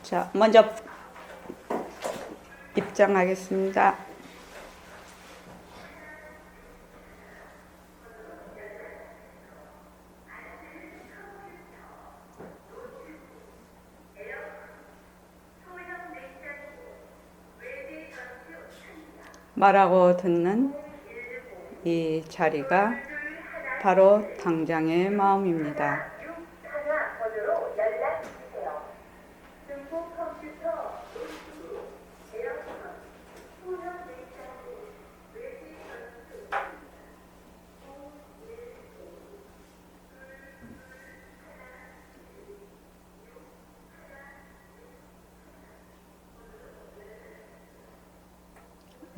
자, 먼저 입장하겠습니다. 말하고 듣는 이 자리가 바로 당장의 마음입니다.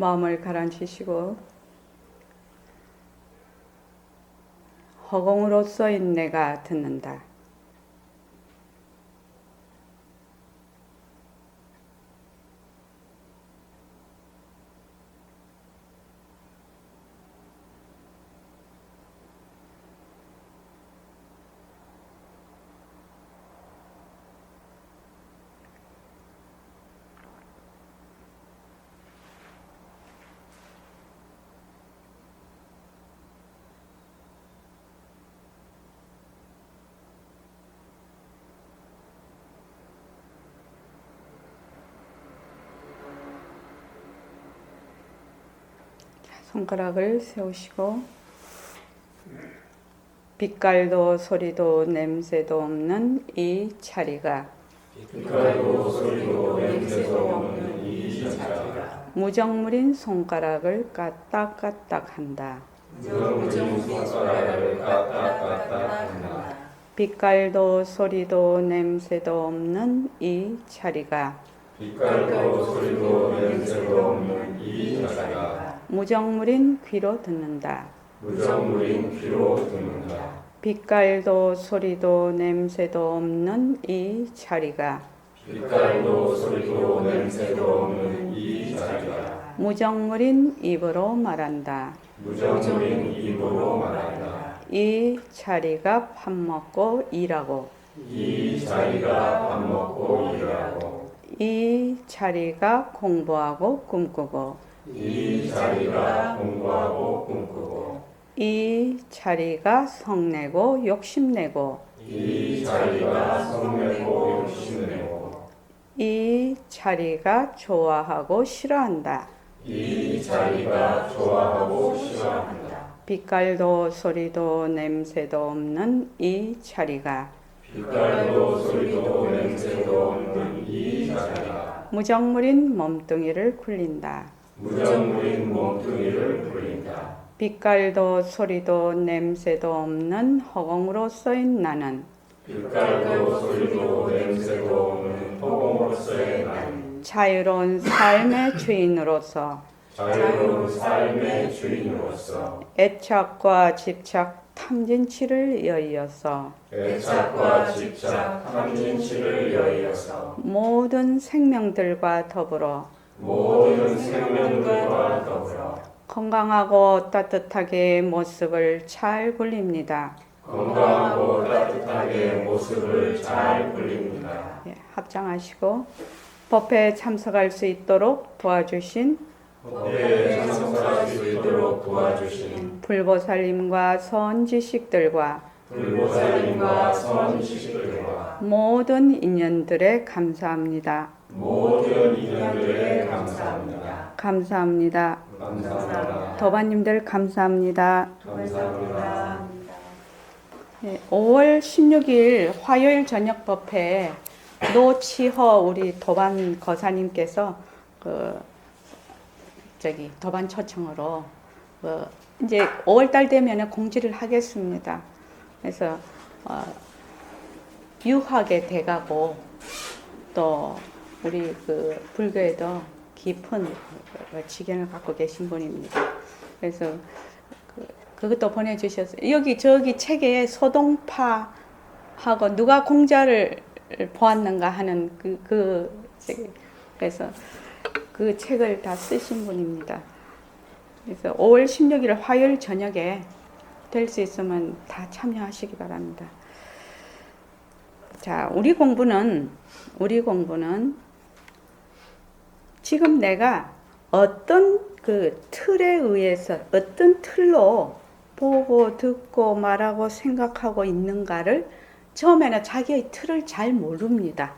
마음을 가라앉히시고 허공으로서인 내가 듣는다. 손가락을 세우시고 빛깔도 소리도 냄새도 없는 이 자리가 빛깔도 소리도 냄새도 없는 이 자리가 무정물인 손가락을 까딱까딱한다. 무정물인 손가락을 까딱까딱한다. 빛깔도 소리도 냄새도 없는 이 자리가 빛깔도 소리도 냄새도 없는 이 자리가 무정물인 귀로 듣는다. 무정물인 귀로 듣는다. 빛깔도 소리도 냄새도 없는 이 자리가 빛깔도 소리도 냄새도 없는 이 자리가 무정물인 입으로 말한다. 무정물인 입으로 말한다. 이 자리가 밥 먹고 일하고 이 자리가 밥 먹고 일하고 이 자리가 공부하고 꿈꾸고 이 자리가 공부하고 꿈꾸고 이 자리가 성내고 욕심내고 이 자리가 성내고 욕심내고 이 자리가 좋아하고 싫어한다. 이 자리가 좋아하고 싫어한다. 빛깔도 소리도 냄새도 없는 이 자리가 빛깔도 소리도 냄새도 없는 이 자리가 무정물인 몸뚱이를 굴린다. 무정물인 몸뚱이를 굴린다. 빛깔도 소리도 냄새도 없는 허공으로 써인 나는 빛깔도 소리도 냄새도 없는 허공으로서의 나는 자유로운 삶의 주인으로서 자유로운 삶의 주인으로서 애착과 집착 탐진치를 여의어서 애착과 집착 탐진치를 여의어서 모든 생명들과 더불어 모든 생명들과 더불어 건강하고 따뜻하게 모습을 잘 굴립니다. 건강하고 따뜻하게 모습을 잘 굴립니다. 예, 합장하시고 법회에 참석할 수 있도록 도와주신 법회에 참석할 수 있도록 도와주신 불보살님과 선지식들과 불보살님과 선지식들과 모든 인연들에 감사합니다. 모든 인연들에 감사합니다. 감사합니다. 감사합니다. 도반님들 감사합니다. 감사합니다. 네, 5월 16일 화요일 저녁 법회 노치허 우리 도반 거사님께서 도반 초청으로 이제 5월달 되면 공지를 하겠습니다. 그래서 유하게 돼가고 또 우리 불교에도 깊은 지견을 갖고 계신 분입니다. 그래서 그것도 보내주셨어요. 여기 저기 책에 소동파하고 누가 공자를 보았는가 하는 그래서 그 책을 다 쓰신 분입니다. 그래서 5월 16일 화요일 저녁에 될 수 있으면 다 참여하시기 바랍니다. 자, 우리 공부는 지금 내가 어떤 그 틀에 의해서 어떤 틀로 보고 듣고 말하고 생각하고 있는가를 처음에는 자기의 틀을 잘 모릅니다.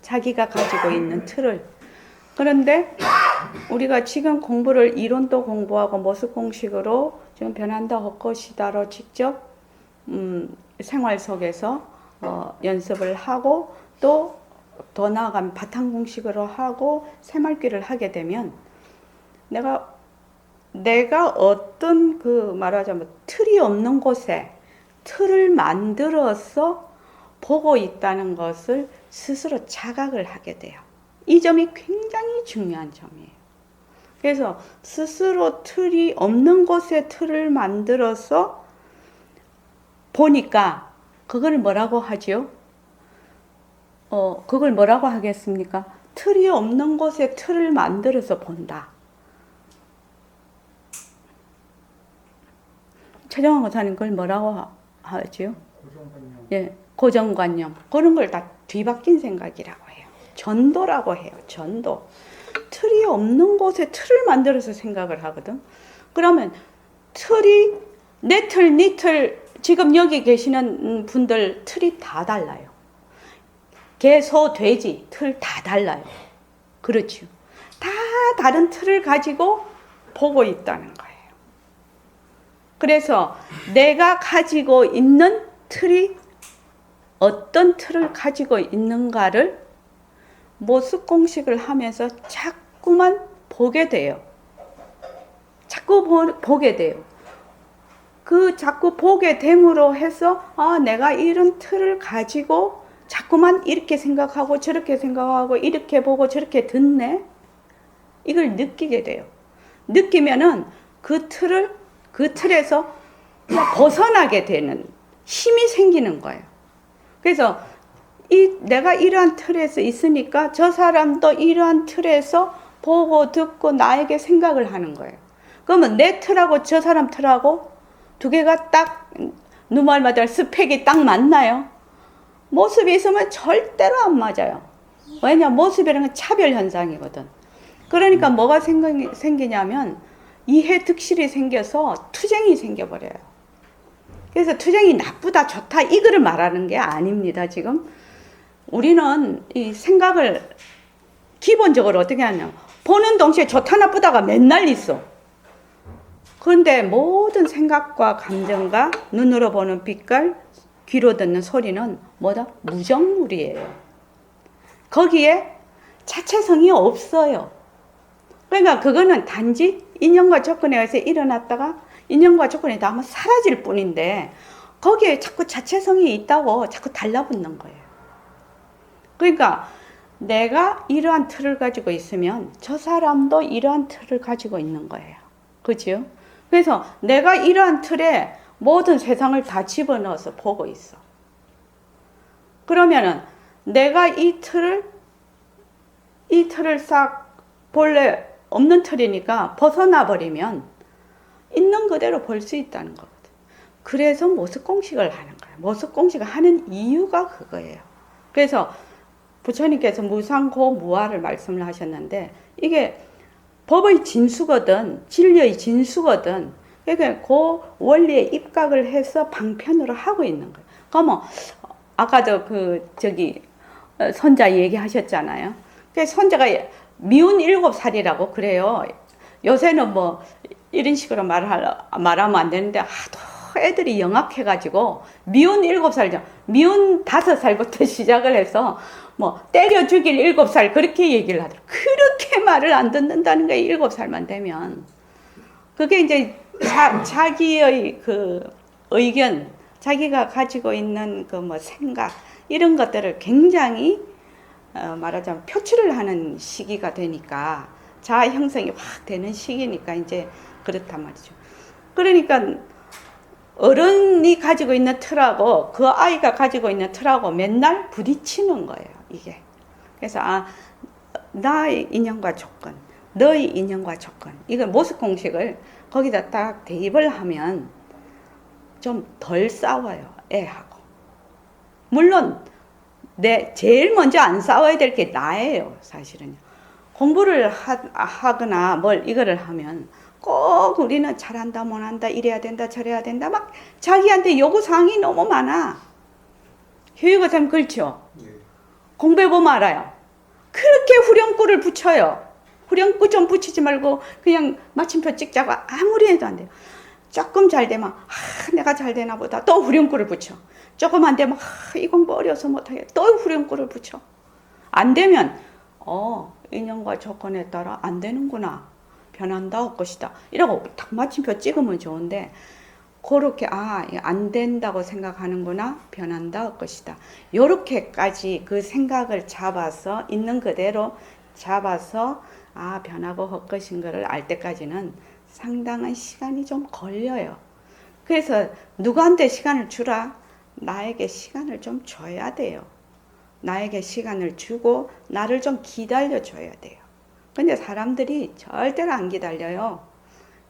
자기가 가지고 있는 틀을. 그런데 우리가 지금 공부를 이론도 공부하고 모습 공식으로 지금 변한다 헛것이다로 직접 생활 속에서 연습을 하고 또 더 나아가면 바탕 공식으로 하고 새말귀를 하게 되면 내가 어떤 그 말하자면 틀이 없는 곳에 틀을 만들어서 보고 있다는 것을 스스로 자각을 하게 돼요. 이 점이 굉장히 중요한 점이에요. 그래서 스스로 틀이 없는 곳에 틀을 만들어서 보니까 그걸 뭐라고 하죠? 그걸 뭐라고 하겠습니까? 틀이 없는 곳에 틀을 만들어서 본다. 최정환 권사님 그걸 뭐라고 하죠? 고정관념. 예, 고정관념. 그런 걸 다 뒤바뀐 생각이라고 해요. 전도라고 해요. 전도. 틀이 없는 곳에 틀을 만들어서 생각을 하거든. 그러면 틀이 내 틀, 네 틀, 지금 여기 계시는 분들 틀이 다 달라요. 개, 소, 돼지 틀 다 달라요. 그렇죠. 다 다른 틀을 가지고 보고 있다는 거예요. 그래서 내가 가지고 있는 틀이 어떤 틀을 가지고 있는가를 모습 공식을 하면서 자꾸만 보게 돼요. 자꾸 보게 돼요. 그 자꾸 보게 됨으로 해서 내가 이런 틀을 가지고 자꾸만 이렇게 생각하고 저렇게 생각하고 이렇게 보고 저렇게 듣네. 이걸 느끼게 돼요. 느끼면은 그 틀에서 벗어나게 되는 힘이 생기는 거예요. 그래서 내가 이러한 틀에서 있으니까 저 사람도 이러한 틀에서 보고 듣고 나에게 생각을 하는 거예요. 그러면 내 틀하고 저 사람 틀하고 두 개가 딱 누말마다 스펙이 딱 맞나요? 모습이 있으면 절대로 안 맞아요. 왜냐? 모습이라는 건 차별 현상이거든. 그러니까 뭐가 생기냐면 이해득실이 생겨서 투쟁이 생겨버려요. 그래서 투쟁이 나쁘다 좋다 이거를 말하는 게 아닙니다. 지금 우리는 이 생각을 기본적으로 어떻게 하냐, 보는 동시에 좋다 나쁘다가 맨날 있어. 그런데 모든 생각과 감정과 눈으로 보는 빛깔, 귀로 듣는 소리는 뭐다? 무정물이에요. 거기에 자체성이 없어요. 그러니까 그거는 단지 인연과 조건에 의해서 일어났다가 인연과 조건이 닿으면 사라질 뿐인데 거기에 자꾸 자체성이 있다고 자꾸 달라붙는 거예요. 그러니까 내가 이러한 틀을 가지고 있으면 저 사람도 이러한 틀을 가지고 있는 거예요. 그죠? 그래서 내가 이러한 틀에 모든 세상을 다 집어넣어서 보고 있어. 그러면은 내가 이 틀을 싹 본래 없는 틀이니까 벗어나 버리면 있는 그대로 볼 수 있다는 거거든. 그래서 모습 공식을 하는 거예요. 모습 공식을 하는 이유가 그거예요. 그래서 부처님께서 무상고 무아를 말씀을 하셨는데 이게 법의 진수거든, 진리의 진수거든. 그러니까 그 원리에 입각을 해서 방편으로 하고 있는 거예요. 그러면 아까도 손자 얘기하셨잖아요. 그 손자가 미운 7살이라고 그래요. 요새는 뭐 이런 식으로 말하면 안 되는데 하도 애들이 영악해가지고 미운 7살, 미운 5살부터 시작을 해서 뭐 때려 죽일 7살 그렇게 얘기를 하더라고요. 그렇게 말을 안 듣는다는 거예요. 7살만 되면. 그게 이제 자기의 그 의견, 자기가 가지고 있는 그 뭐 생각 이런 것들을 굉장히 말하자면 표출을 하는 시기가 되니까 자아 형성이 확 되는 시기니까 이제 그렇단 말이죠. 그러니까 어른이 가지고 있는 틀하고 그 아이가 가지고 있는 틀하고 맨날 부딪히는 거예요, 이게. 그래서 나의 인연과 조건, 너의 인연과 조건, 이거 모습 공식을 거기다 딱 대입을 하면 좀 덜 싸워요, 애하고. 물론 제일 먼저 안 싸워야 될 게 나예요, 사실은. 공부를 하거나 뭘 이거를 하면 꼭 우리는 잘한다, 못한다, 이래야 된다, 저래야 된다, 막 자기한테 요구사항이 너무 많아. 교육과정 그렇죠? 공부해보면 알아요. 그렇게 후렴구를 붙여요. 후렴구 좀 붙이지 말고 그냥 마침표 찍자고 아무리 해도 안 돼요. 조금 잘 되면 내가 잘 되나 보다. 또 후렴구를 붙여. 조금 안 되면 이 공부 어려서 못하게 또 후렴구를 붙여. 안 되면 인연과 조건에 따라 안 되는구나. 변한다 할 것이다. 이러고 딱 마침표 찍으면 좋은데 그렇게 안 된다고 생각하는구나. 변한다 할 것이다. 요렇게까지 그 생각을 잡아서 있는 그대로 잡아서 변하고 할 것인 거를 알 때까지는 상당한 시간이 좀 걸려요. 그래서 누구한테 시간을 주라? 나에게 시간을 좀 줘야 돼요. 나에게 시간을 주고 나를 좀 기다려 줘야 돼요. 근데 사람들이 절대로 안 기다려요.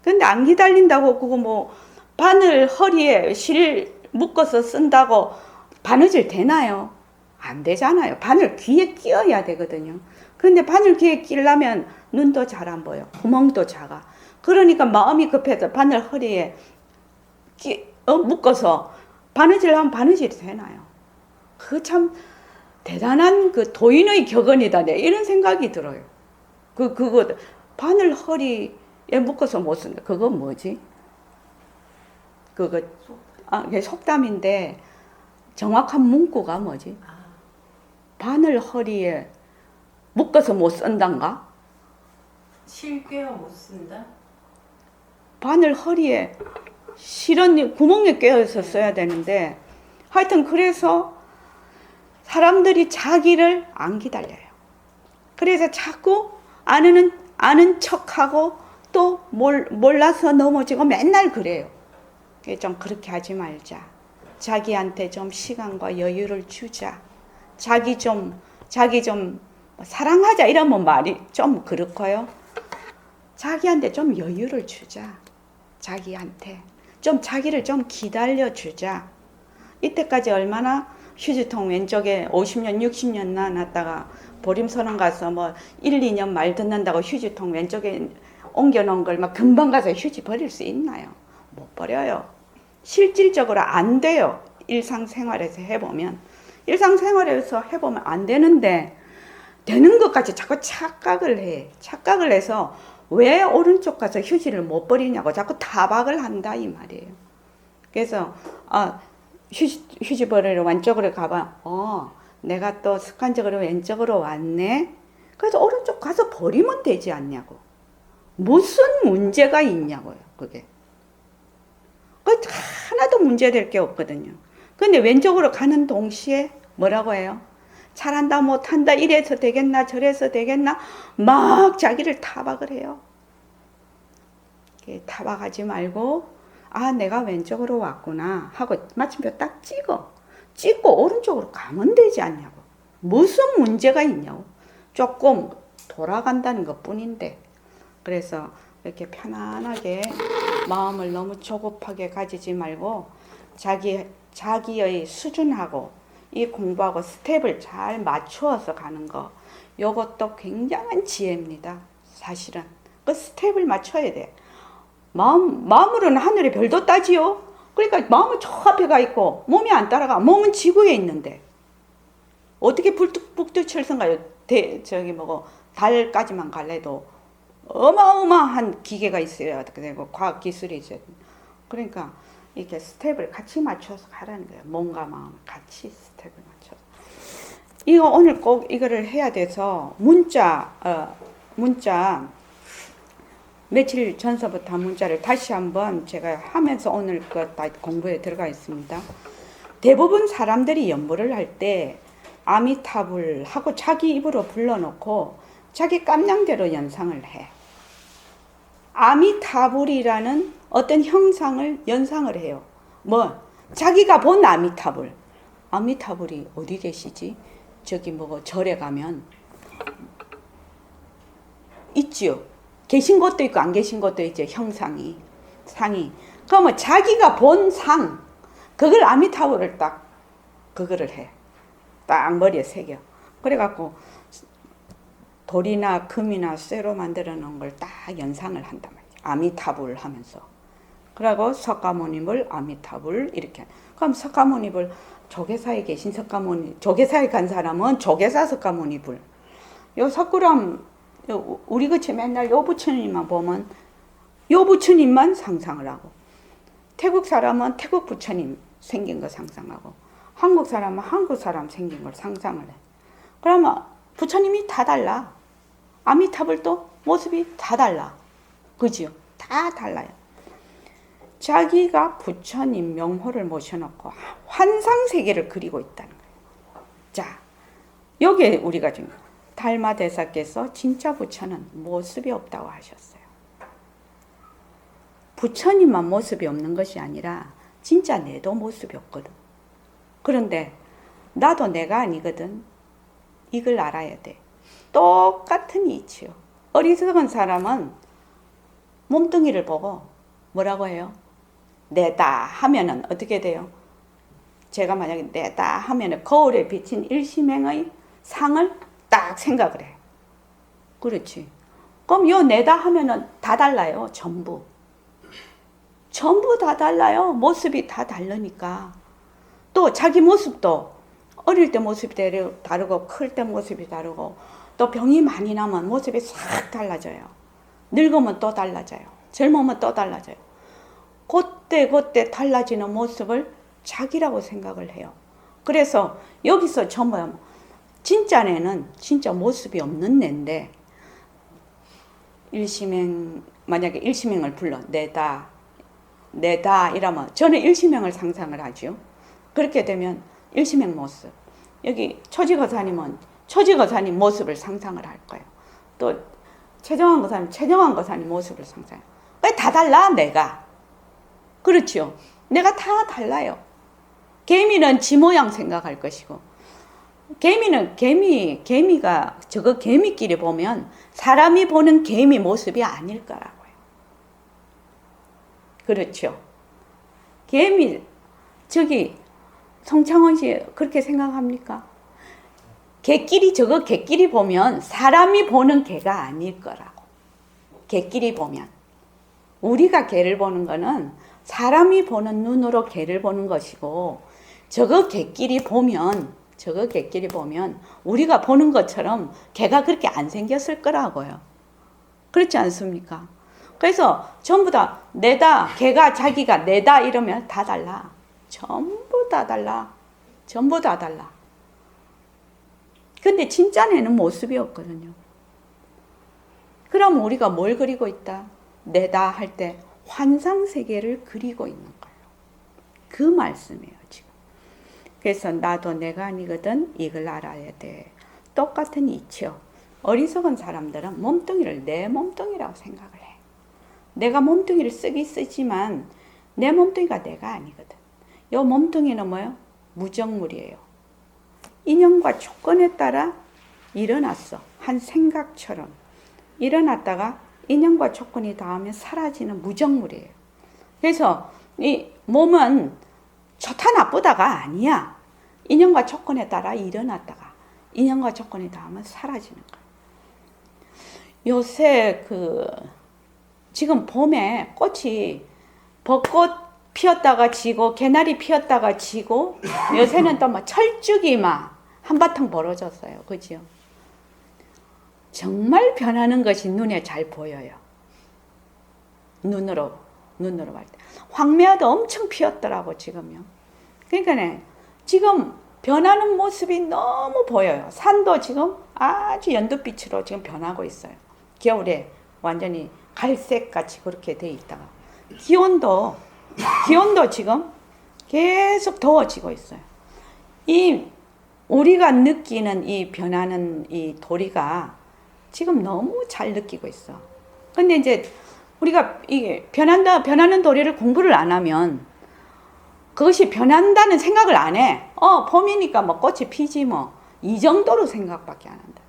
근데 안 기다린다고 그거 뭐 바늘 허리에 실 묶어서 쓴다고 바느질 되나요? 안 되잖아요. 바늘 귀에 끼어야 되거든요. 근데 바늘 귀에 끼려면 눈도 잘 안 보여. 구멍도 작아. 그러니까 마음이 급해서 바늘 허리에 묶어서 바느질 하면 바느질이 되나요? 그 참 대단한 그 도인의 격언이다. 네, 이런 생각이 들어요. 그거 바늘 허리에 묶어서 못 쓴다. 그거 뭐지? 그게 속담인데 정확한 문구가 뭐지? 바늘 허리에 묶어서 못 쓴단가? 실 꿰어 못 쓴다? 바늘 허리에 실은 구멍에 꿰어서 써야 되는데 하여튼 그래서 사람들이 자기를 안 기다려요. 그래서 자꾸 아는 척하고 또 몰라서 넘어지고 맨날 그래요. 좀 그렇게 하지 말자. 자기한테 좀 시간과 여유를 주자. 자기 좀 사랑하자 이러면 말이 좀 그렇고요. 자기한테 좀 여유를 주자. 자기한테 자기를 좀 기다려 주자. 이때까지 얼마나 휴지통 왼쪽에 50년 60년 놨다가 보림선언 가서 뭐 1, 2년 말 듣는다고 휴지통 왼쪽에 옮겨놓은 걸 막 금방 가서 휴지 버릴 수 있나요? 못 버려요. 실질적으로 안 돼요. 일상생활에서 해보면 안 되는데 되는 것까지 자꾸 착각을 해. 착각을 해서 왜 오른쪽 가서 휴지를 못 버리냐고 자꾸 타박을 한다 이 말이에요. 그래서 휴지 버리러 왼쪽으로 가봐. 내가 또 습관적으로 왼쪽으로 왔네. 그래서 오른쪽 가서 버리면 되지 않냐고. 무슨 문제가 있냐고요. 그게. 하나도 문제될 게 없거든요. 근데 왼쪽으로 가는 동시에 뭐라고 해요? 잘한다 못한다 이래서 되겠나 저래서 되겠나 막 자기를 타박을 해요. 타박하지 말고 내가 왼쪽으로 왔구나 하고 마침표 딱 찍고 오른쪽으로 가면 되지 않냐고. 무슨 문제가 있냐고. 조금 돌아간다는 것 뿐인데. 그래서 이렇게 편안하게 마음을 너무 조급하게 가지지 말고 자기의 수준하고 이 공부하고 스텝을 잘 맞추어서 가는 거. 요것도 굉장한 지혜입니다. 사실은. 그 스텝을 맞춰야 돼. 마음으로는 하늘의 별도 따지요. 그러니까 마음은 저 앞에 가 있고 몸이 안 따라가. 몸은 지구에 있는데 어떻게 북두칠성가요? 달까지만 갈래도 어마어마한 기계가 있어야 되고 과학 기술이 있어야 돼. 그러니까 이렇게 스텝을 같이 맞춰서 가라는 거예요. 몸과 마음 같이 스텝을 맞춰서. 이거 오늘 꼭 이거를 해야 돼서 문자 며칠 전서부터 문자를 다시 한번 제가 하면서 오늘 다 공부에 들어가 있습니다. 대부분 사람들이 연보를 할 때 아미타불 하고 자기 입으로 불러놓고 자기 깜냥대로 연상을 해. 아미타불이라는 어떤 연상을 해요. 자기가 본 아미타불. 아미타불이 어디 계시지? 절에 가면 있지요. 계신 것도 있고 안 계신 것도 있죠. 상이. 그러면 자기가 본 상, 그걸 아미타불을 그거를 해. 딱 머리에 새겨. 그래갖고 돌이나 금이나 쇠로 만들어 놓은 걸 딱 연상을 한단 말이야. 아미타불 하면서. 그리고 석가모니불, 아미타불 이렇게. 그럼 석가모니불 조계사에 계신 석가모니, 조계사에 간 사람은 조계사 석가모니불. 요 석굴암 우리 그치 맨날 요 부처님만 보면 요 부처님만 상상을 하고, 태국 사람은 태국 부처님 생긴 거 상상하고, 한국 사람은 한국 사람 생긴 걸 상상을 해. 그러면 부처님이 다 달라. 아미타불도 모습이 다 달라. 그지요? 다 달라요. 자기가 부처님 명호를 모셔놓고 환상세계를 그리고 있다는 거예요. 자, 여기에 우리가 지금 달마대사께서 진짜 부처는 모습이 없다고 하셨어요. 부처님만 모습이 없는 것이 아니라 진짜 내도 모습이 없거든. 그런데 나도 내가 아니거든. 이걸 알아야 돼. 똑같은 이치요. 어리석은 사람은 몸뚱이를 보고 뭐라고 해요? 내다 하면은 어떻게 돼요? 제가 만약에 내다 하면은 거울에 비친 일심행의 상을 딱 생각을 해. 그렇지. 그럼 요 내다 하면은 다 달라요. 전부 다 달라요. 모습이 다 다르니까. 또 자기 모습도 어릴 때 모습이 다르고 클 때 모습이 다르고, 또 병이 많이 나면 모습이 싹 달라져요. 늙으면 또 달라져요. 젊으면 또 달라져요. 그때 달라지는 모습을 자기라고 생각을 해요. 그래서 여기서 전부 진짜 내는 진짜 모습이 없는 내인데, 만약에 일심행을 불러 내다 이러면 저는 일심행을 상상을 하죠. 그렇게 되면 일심행 모습, 여기 초지거사님은 초지거사님 모습을 상상을 할 거예요. 또 최정환 거사님 모습을 상상해요. 왜 다 달라 내가? 그렇죠. 내가 다 달라요. 개미는 지 모양 생각할 것이고, 개미가 저거 개미끼리 보면 사람이 보는 개미 모습이 아닐 거라고요. 그렇죠. 저기 송창원 씨 그렇게 생각합니까? 저거 개끼리 보면 사람이 보는 개가 아닐 거라고. 개끼리 보면. 우리가 개를 보는 거는 사람이 보는 눈으로 개를 보는 것이고, 저거 개끼리 보면 우리가 보는 것처럼 개가 그렇게 안 생겼을 거라고요. 그렇지 않습니까? 그래서 전부 다 내다, 개가 자기가 내다 이러면 다 달라. 전부 다 달라. 근데 진짜 내는 모습이 없거든요. 그럼 우리가 뭘 그리고 있다? 내다 할 때 환상세계를 그리고 있는 거예요. 그 말씀이에요, 지금. 그래서 나도 내가 아니거든. 이걸 알아야 돼. 똑같은 이치요. 어리석은 사람들은 몸뚱이를 내 몸뚱이라고 생각을 해. 내가 몸뚱이를 쓰지만 내 몸뚱이가 내가 아니거든. 이 몸뚱이는 뭐예요? 무정물이에요. 인연과 조건에 따라 일어났어. 한 생각처럼. 일어났다가 인연과 조건이 닿으면 사라지는 무정물이에요. 그래서 이 몸은 좋다 나쁘다가 아니야. 인연과 조건에 따라 일어났다가 인연과 조건이 닿으면 사라지는 거예요. 요새 지금 봄에 꽃이 벚꽃 피었다가 지고 개나리 피었다가 지고, 요새는 또 막 철쭉이 막 한바탕 벌어졌어요. 그죠? 정말 변하는 것이 눈에 잘 보여요. 눈으로 볼 때. 황매화도 엄청 피었더라고, 지금요. 그러니까 지금 변하는 모습이 너무 보여요. 산도 지금 아주 연두빛으로 지금 변하고 있어요. 겨울에 완전히 갈색같이 그렇게 돼 있다가. 기온도 지금 계속 더워지고 있어요. 우리가 느끼는 이 변하는 이 도리가 지금 너무 잘 느끼고 있어. 근데 이제 우리가 이게 변하는 도리를 공부를 안 하면 그것이 변한다는 생각을 안 해. 봄이니까 뭐 꽃이 피지 뭐. 이 정도로 생각밖에 안 한다.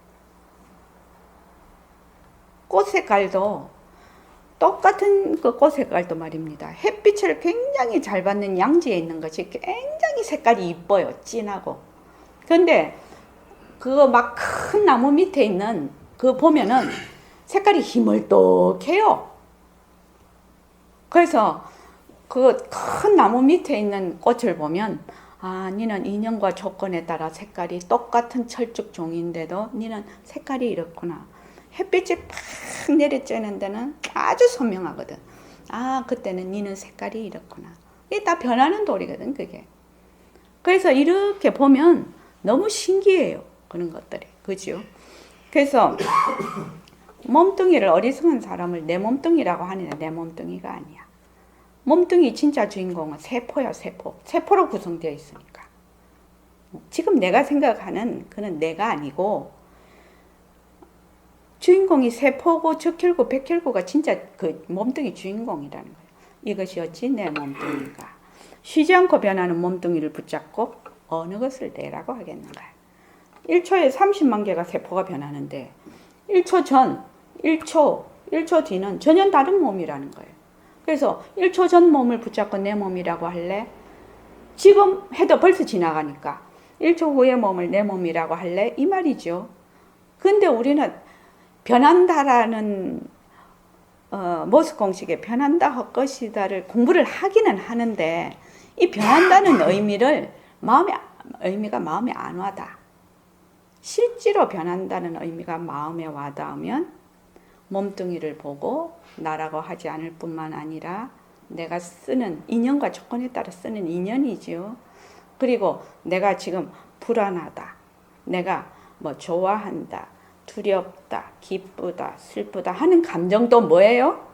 꽃 색깔도 똑같은 그 꽃 색깔도 말입니다. 햇빛을 굉장히 잘 받는 양지에 있는 것이 굉장히 색깔이 이뻐요. 진하고. 근데 그거 막 큰 나무 밑에 있는 그거 보면은 색깔이 희멀떡해요. 그래서 그 큰 나무 밑에 있는 꽃을 보면 아, 니는 인연과 조건에 따라 색깔이 똑같은 철쭉 종인데도 니는 색깔이 이렇구나. 햇빛이 팍 내리쬐는 데는 아주 선명하거든. 아, 그때는 니는 색깔이 이렇구나. 이게 다 변하는 도리거든, 그게. 그래서 이렇게 보면 너무 신기해요. 그런 것들이. 그죠? 그래서 몸뚱이를 어리석은 사람을 내 몸뚱이라고 하는데 내 몸뚱이가 아니야. 몸뚱이 진짜 주인공은 세포야, 세포. 세포로 구성되어 있으니까. 지금 내가 생각하는 그는 내가 아니고 주인공이 세포고 적혈구, 백혈구가 진짜 그 몸뚱이 주인공이라는 거예요. 이것이 어찌 내 몸뚱이가. 쉬지 않고 변하는 몸뚱이를 붙잡고 어느 것을 내라고 하겠는가. 1초에 30만 개가 세포가 변하는데 1초 전, 1초 뒤는 전혀 다른 몸이라는 거예요. 그래서 1초 전 몸을 붙잡고 내 몸이라고 할래? 지금 해도 벌써 지나가니까 1초 후의 몸을 내 몸이라고 할래? 이 말이죠. 근데 우리는 변한다라는 모습 공식에 변한다 헛것이다를 공부를 하기는 하는데 이 변한다는 의미가 마음에 안 와닿아. 실제로 변한다는 의미가 마음에 와닿으면 몸뚱이를 보고 나라고 하지 않을 뿐만 아니라 내가 쓰는 인연과 조건에 따라 쓰는 인연이지요. 그리고 내가 지금 불안하다. 내가 뭐 좋아한다. 두렵다. 기쁘다. 슬프다 하는 감정도 뭐예요?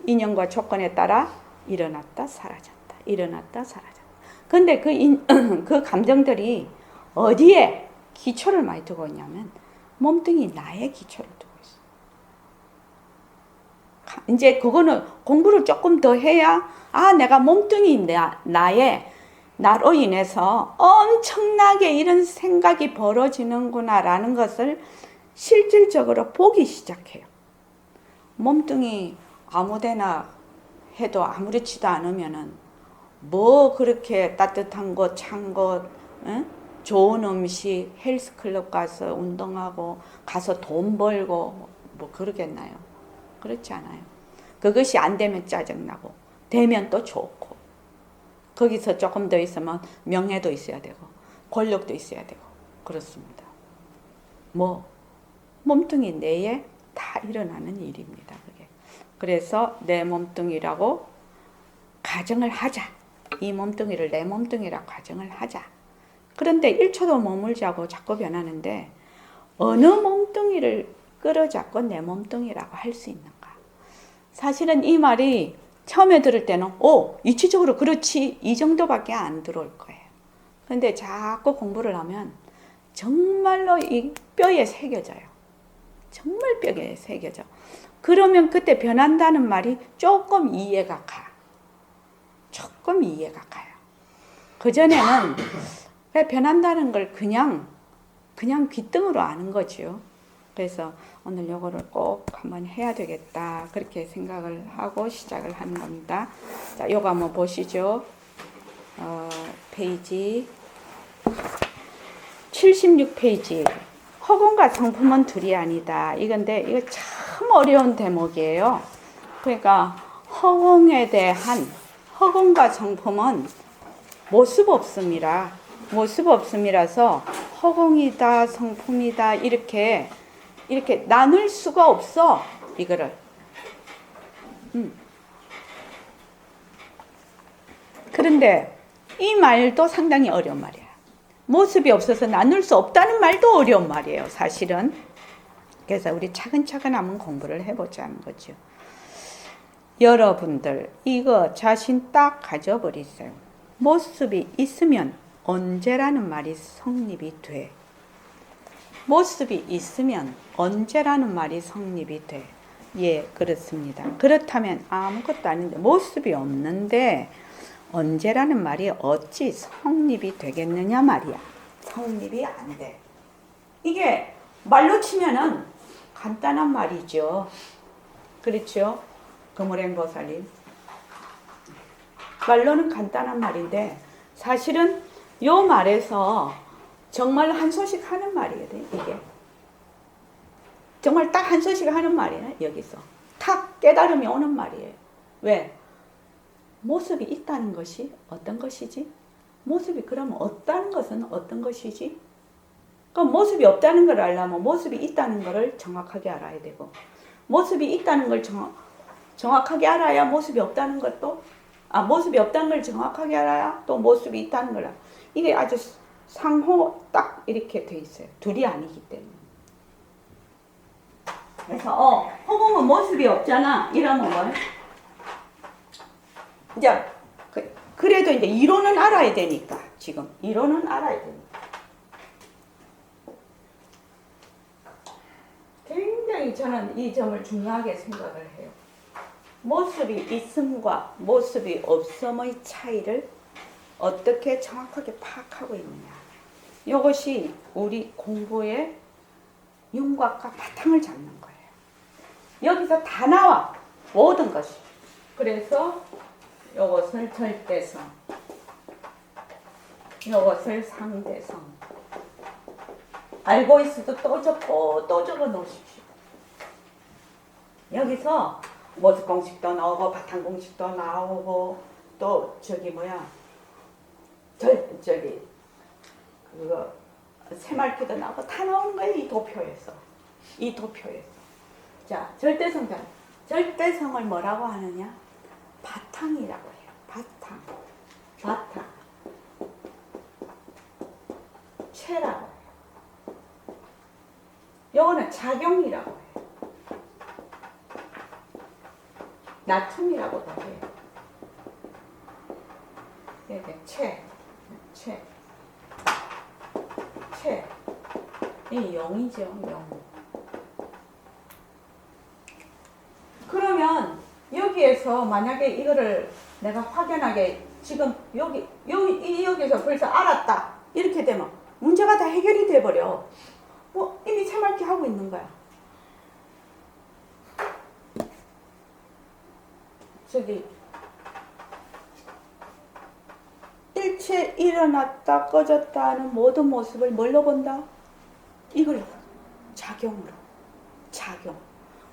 인연과 조건에 따라 일어났다 사라졌다. 일어났다 사라졌다. 근데 그 감정들이 어디에 기초를 많이 두고 있냐면 몸뚱이 나의 기초를 두고 있어. 이제 그거는 공부를 조금 더 해야 아, 내가 몸뚱이 나로 인해서 엄청나게 이런 생각이 벌어지는구나 라는 것을 실질적으로 보기 시작해요. 몸뚱이 아무데나 해도 아무렇지도 않으면은 뭐 그렇게 따뜻한 곳, 찬 곳, 좋은 음식, 헬스클럽 가서 운동하고 가서 돈 벌고 뭐 그러겠나요? 그렇지 않아요. 그것이 안 되면 짜증나고 되면 또 좋고 거기서 조금 더 있으면 명예도 있어야 되고 권력도 있어야 되고 그렇습니다. 뭐 몸뚱이 내에 다 일어나는 일입니다. 그게. 그래서 내 몸뚱이라고 가정을 하자. 이 몸뚱이를 내 몸뚱이라고 가정을 하자. 그런데 1초도 머물자고 자꾸 변하는데 어느 몸뚱이를 끌어잡고 내 몸뚱이라고 할 수 있는가. 사실은 이 말이 처음에 들을 때는 이치적으로 그렇지 이 정도밖에 안 들어올 거예요. 그런데 자꾸 공부를 하면 정말로 이 뼈에 새겨져요. 정말 뼈에 새겨져. 그러면 그때 변한다는 말이 조금 이해가 가. 조금 이해가 가요. 그전에는 변한다는 걸 그냥 귓등으로 아는 거죠. 그래서 오늘 요거를 꼭 한번 해야 되겠다. 그렇게 생각을 하고 시작을 하는 겁니다. 자, 요거 한번 보시죠. 페이지 76페이지. 허공과 성품은 둘이 아니다. 이건데 이거 참 어려운 대목이에요. 그러니까 허공과 성품은 모습 없음이라 모습 없음이라서 허공이다 성품이다 이렇게 나눌 수가 없어. 이거를 그런데 이 말도 상당히 어려운 말이야. 모습이 없어서 나눌 수 없다는 말도 어려운 말이에요, 사실은. 그래서 우리 차근차근 한번 공부를 해보자는 거죠. 여러분들 이거 자신 딱 가져버리세요. 모습이 있으면 언제라는 말이 성립이 돼. 모습이 있으면 언제라는 말이 성립이 돼. 예, 그렇습니다. 그렇다면 아무것도 아닌데 모습이 없는데 언제라는 말이 어찌 성립이 되겠느냐 말이야. 성립이 안 돼. 이게 말로 치면은 간단한 말이죠. 그렇죠? 금오랭보살님. 말로는 간단한 말인데 사실은 요 말에서 정말 한 소식 하는 말이에요, 이게. 정말 딱 한 소식 하는 말이에요, 여기서. 탁 깨달음이 오는 말이에요. 왜? 모습이 있다는 것이 어떤 것이지? 모습이 그러면 없다는 것은 어떤 것이지? 그럼 모습이 없다는 걸 알려면 모습이 있다는 것을 정확하게 알아야 되고, 모습이 있다는 걸 정확하게 알아야 모습이 없다는 것도, 모습이 없다는 걸 정확하게 알아야 또 모습이 있다는 걸 알아. 이게 아주 상호 딱 이렇게 돼 있어요. 둘이 아니기 때문에. 그래서 허공은 모습이 없잖아. 이러면 뭐예요? 이제 그래도 이제 이론은 알아야 되니까, 지금 이론은 알아야 되니까. 굉장히 저는 이 점을 중요하게 생각을 해요. 모습이 있음과 모습이 없음의 차이를 어떻게 정확하게 파악하고 있느냐. 이것이 우리 공부의 윤곽과 바탕을 잡는 거예요. 여기서 다 나와, 모든 것이. 그래서 이것을 절대성, 이것을 상대성. 알고 있어도 또 적고 또 적어 놓으십시오. 여기서 모습 공식도 나오고 바탕 공식도 나오고 또 저기 뭐야 저기 그거 새말기도 나오고 다 나오는 거예요. 이 도표에서. 자, 절대성을 뭐라고 하느냐? 바탕이라고 해요. 바탕. 체라고 해요. 요거는 작용이라고 해요. 나툼이라고도 해요. 이게 체. 이 0이죠, 0. 그러면 여기에서 만약에 이거를 내가 확연하게 지금 여기서 벌써 알았다. 이렇게 되면 문제가 다 해결이 돼버려. 이미 새말기 하고 있는 거야. 저기 일체 일어났다 꺼졌다 하는 모든 모습을 뭘로 본다? 이걸 작용.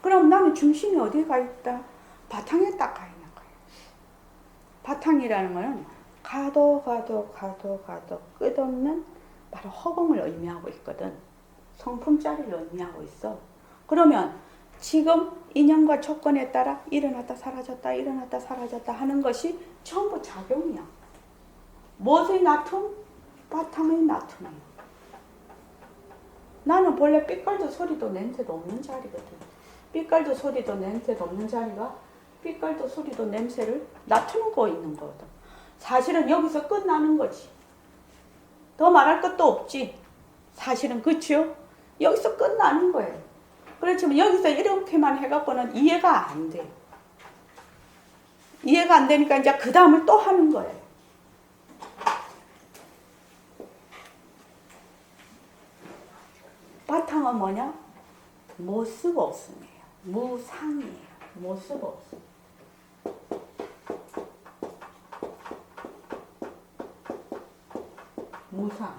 그럼 나는 중심이 어디에 가 있다? 바탕에 딱 가 있는 거예요. 바탕이라는 거는 가도 끝없는 바로 허공을 의미하고 있거든. 성품짜리를 의미하고 있어. 그러면 지금 인연과 조건에 따라 일어났다 사라졌다 하는 것이 전부 작용이야. 무엇의 나툼? 바탕의 나툼이야. 나는 본래 삐깔도 소리도 냄새도 없는 자리거든. 삐깔도 소리도 냄새도 없는 자리가 삐깔도 소리도 냄새를 나타내고 있는 거거든. 사실은 여기서 끝나는 거지. 더 말할 것도 없지. 사실은 그치요? 여기서 끝나는 거예요. 그렇지만 여기서 이렇게만 해갖고는 이해가 안 돼. 이해가 안 되니까 이제 그 다음을 또 하는 거예요. 바탕은 뭐냐? 모습 없음이에요. 무상이에요. 모습 없음. 무상.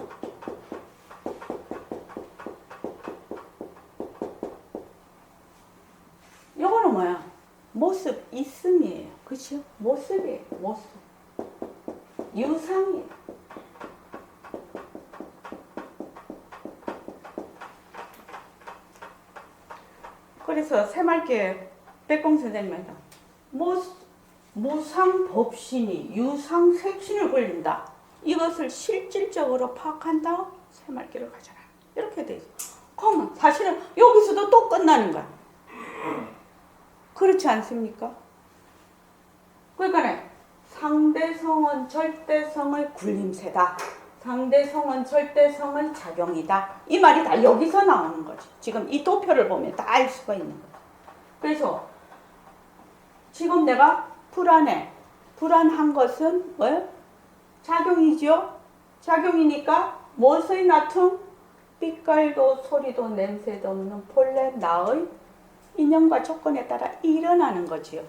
요거는 뭐야? 모습 있음이에요. 그렇죠? 모습이에요. 모습. 유상이에요. 그래서 새말기에 백공 선생님한테 무상법신이 유상색신을 걸린다. 이것을 실질적으로 파악한다. 새말기를 가져라. 이렇게 돼 있어. 그러면 사실은 여기서도 또 끝나는 거야. 그렇지 않습니까? 그러니까 상대성은 절대성의 굴림새다. 상대성은 절대성의 작용이다. 이 말이 다 여기서 나오는 거지. 지금 이 도표를 보면 다 알 수가 있는 거지. 그래서 지금 내가 불안해. 불안한 것은 뭐예요? 작용이죠. 작용이니까 무엇의 나툼? 빛깔도 소리도 냄새도 없는 본래 나의 인연과 조건에 따라 일어나는 거지요.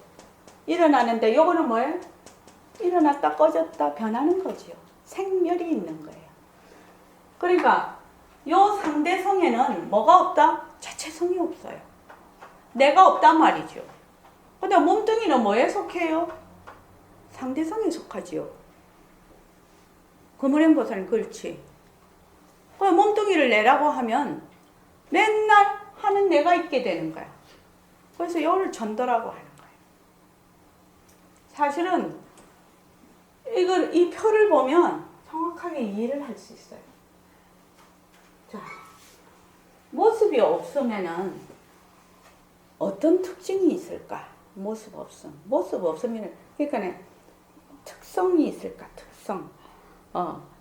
일어나는데 요거는 뭐예요? 일어났다 꺼졌다 변하는 거지요. 생멸이 있는 거예요. 그러니까 요 상대성에는 뭐가 없다? 자체성이 없어요. 내가 없단 말이죠. 근데 몸뚱이는 뭐에 속해요? 상대성에 속하지요. 거무랭보살은 그렇지. 그 몸뚱이를 내라고 하면 맨날 하는 내가 있게 되는 거야. 그래서 요를 전도라고 하는 거예요. 사실은 이 표를 보면 정확하게 이해를 할 수 있어요. 자, 모습이 없으면은 어떤 특징이 있을까? 모습 없으면 그러니까 특성이 있을까? 특성.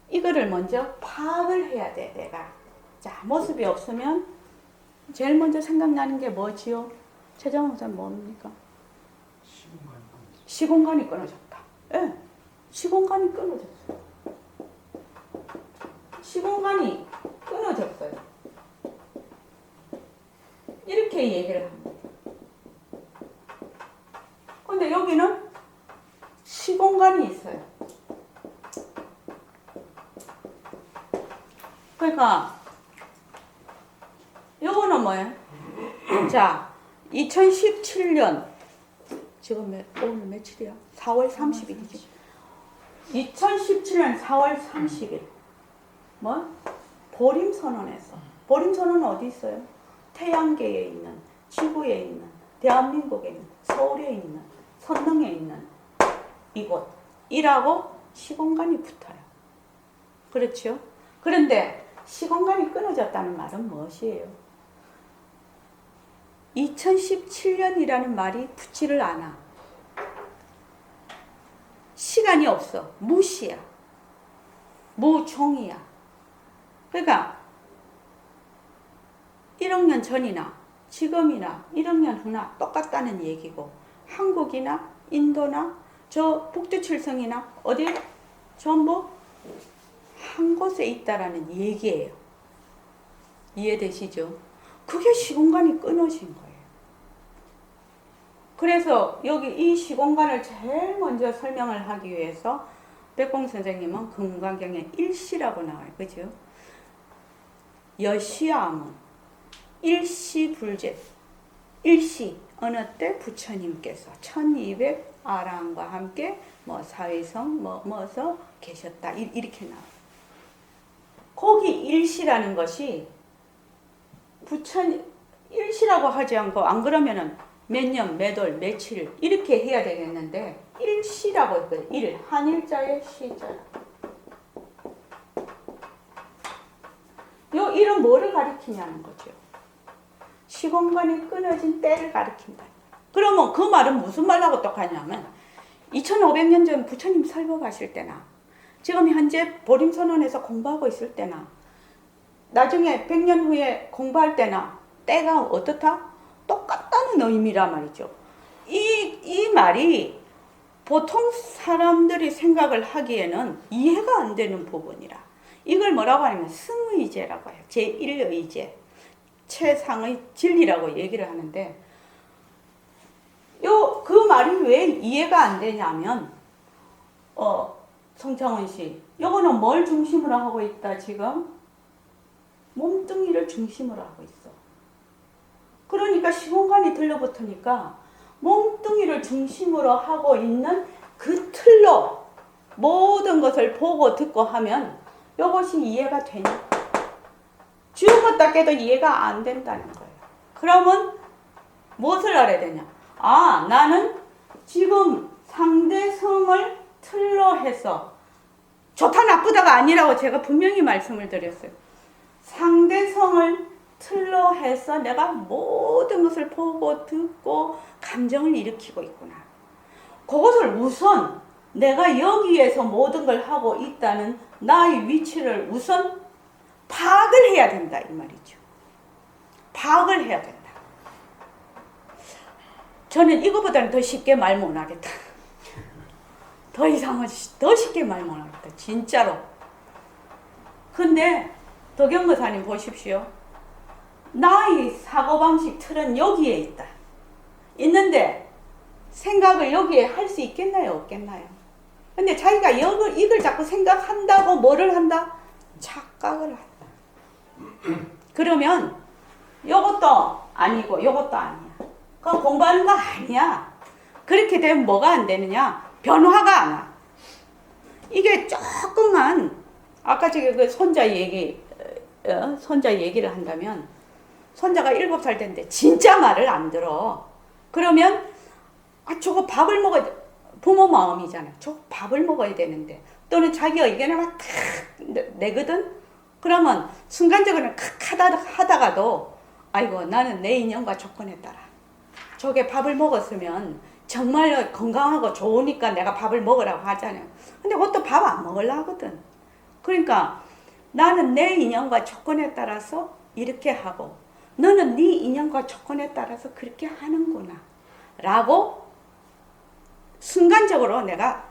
이거를 먼저 파악을 해야 돼, 내가. 자, 모습이 없으면 제일 먼저 생각나는 게 뭐지요? 최정호 선생님 뭡니까? 시공간이 끊어졌다. 예. 시공간이 끊어졌어요. 시공간이 끊어졌어요. 이렇게 얘기를 합니다. 근데 여기는 시공간이 있어요. 그러니까 요거는 뭐예요? 자, 2017년 지금 오늘 며칠이야? 4월 30일이지. 2017년 4월 30일 뭐? 보림선언에서. 보림선언은 어디 있어요? 태양계에 있는, 지구에 있는, 대한민국에 있는, 서울에 있는, 선릉에 있는 이곳이라고 시공간이 붙어요. 그렇죠? 그런데 시공간이 끊어졌다는 말은 무엇이에요? 2017년이라는 말이 붙지를 않아. 시간이 없어. 무시야. 무종이야. 그러니까 1억 년 전이나 지금이나 1억 년 후나 똑같다는 얘기고, 한국이나 인도나 저 북두칠성이나 어디 전부 한 곳에 있다라는 얘기예요. 이해되시죠? 그게 시공간이 끊어진 거예요. 그래서 여기 이 시공간을 제일 먼저 설명을 하기 위해서 백공 선생님은 금강경에 일시라고 나와요. 그죠? 여시아문 일시불제. 일시 어느 때 부처님께서 1200 아랑과 함께 뭐 사회성 뭐서 계셨다 이렇게 나와요. 거기 일시라는 것이 부처님 일시라고 하지 않고, 안 그러면은 몇 년, 몇 월, 며칠 이렇게 해야 되겠는데 일시라고 했어요. 일, 한일자의 시자. 요 일은 뭐를 가리키냐는 거죠. 시공간이 끊어진 때를 가리킨다. 그러면 그 말은 무슨 말하고 똑같냐면 2500년 전 부처님 설법 하실 때나 지금 현재 보림선언에서 공부하고 있을 때나 나중에 100년 후에 공부할 때나 때가 어떻다? 똑같다는 의미란 말이죠. 이 말이 보통 사람들이 생각을 하기에는 이해가 안 되는 부분이라. 이걸 뭐라고 하냐면 승의제라고 해요. 제1의제. 최상의 진리라고 얘기를 하는데, 그 말이 왜 이해가 안 되냐면, 성창원 씨, 요거는 뭘 중심으로 하고 있다, 지금? 몸뚱이를 중심으로 하고 있어. 그러니까 시공간이 들러붙으니까 몸뚱이를 중심으로 하고 있는 그 틀로 모든 것을 보고 듣고 하면 이것이 이해가 되냐? 죽었다 깨도 이해가 안 된다는 거예요. 그러면 무엇을 알아야 되냐? 아, 나는 지금 상대성을 틀로 해서, 좋다 나쁘다가 아니라고 제가 분명히 말씀을 드렸어요. 상대성을 틀로 해서 내가 모든 것을 보고 듣고 감정을 일으키고 있구나. 그것을 우선 내가 여기에서 모든 걸 하고 있다는 나의 위치를 우선 파악을 해야 된다 이 말이죠. 파악을 해야 된다. 저는 이거보다는 더 쉽게 말 못하겠다. 더 이상은 더 쉽게 말 못하겠다. 진짜로. 근데 덕영거사님 보십시오. 나의 사고방식 틀은 여기에 있다. 있는데 생각을 여기에 할 수 있겠나요? 없겠나요? 근데 자기가 이걸 자꾸 생각한다고 뭐를 한다? 착각을 한다. 그러면 요것도 아니고 요것도 아니야. 그건 공부하는 거 아니야. 그렇게 되면 뭐가 안 되느냐? 변화가 안 와. 이게 조금만 아까 저기 그 손자 얘기를 한다면 손자가 7살 됐는데 진짜 말을 안 들어. 그러면 저거 밥을 먹어야 돼. 부모 마음이잖아. 저거 밥을 먹어야 되는데 또는 자기 의견을 막 탁 내거든. 그러면 순간적으로는 하다가도 아이고 나는 내 인연과 조건에 따라 저게 밥을 먹었으면 정말 건강하고 좋으니까 내가 밥을 먹으라고 하잖아요. 근데 그것도 밥 안 먹으려 하거든. 그러니까 나는 내 인연과 조건에 따라서 이렇게 하고 너는 네 인연과 조건에 따라서 그렇게 하는구나 라고 순간적으로 내가